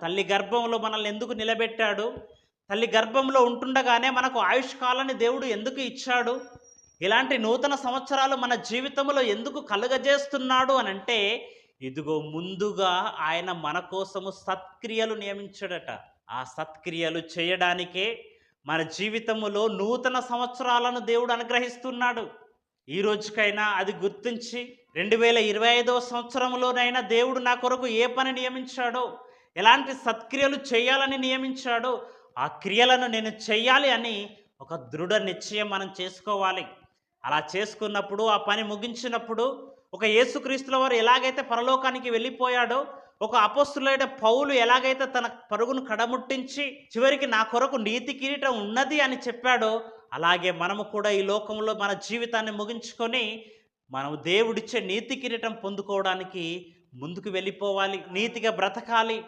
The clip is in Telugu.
తల్లి గర్భంలో మనల్ని ఎందుకు నిలబెట్టాడు, తల్లి గర్భంలో ఉంటుండగానే మనకు ఆయుష్కాలాన్ని దేవుడు ఎందుకు ఇచ్చాడు, ఇలాంటి నూతన సంవత్సరాలు మన జీవితంలో ఎందుకు కలుగజేస్తున్నాడు అని అంటే, ఇదిగో ముందుగా ఆయన మన కోసము సత్క్రియలు నియమించాడట. ఆ సత్క్రియలు చేయడానికే మన జీవితములో నూతన సంవత్సరాలను దేవుడు అనుగ్రహిస్తున్నాడు. ఈ రోజుకైనా అది గుర్తించి 2025వ సంవత్సరంలోనైనా దేవుడు నా కొరకు ఏ పని నియమించాడో, ఎలాంటి సత్క్రియలు చేయాలని నియమించాడో ఆ క్రియలను నేను చెయ్యాలి అని ఒక దృఢ నిశ్చయం మనం చేసుకోవాలి. అలా చేసుకున్నప్పుడు, ఆ పని ముగించినప్పుడు, ఒక యేసుక్రీస్తుల వారు ఎలాగైతే పరలోకానికి వెళ్ళిపోయాడో, ఒక అపోస్తులైన పౌలు ఎలాగైతే తన పరుగును కడముట్టించి చివరికి నా కొరకు నీతి కిరీటం ఉన్నది అని చెప్పాడో, అలాగే మనము కూడా ఈ లోకంలో మన జీవితాన్ని ముగించుకొని మనము దేవుడిచ్చే నీతి కిరీటం పొందుకోవడానికి ముందుకు వెళ్ళిపోవాలి, నీతిగా బ్రతకాలి.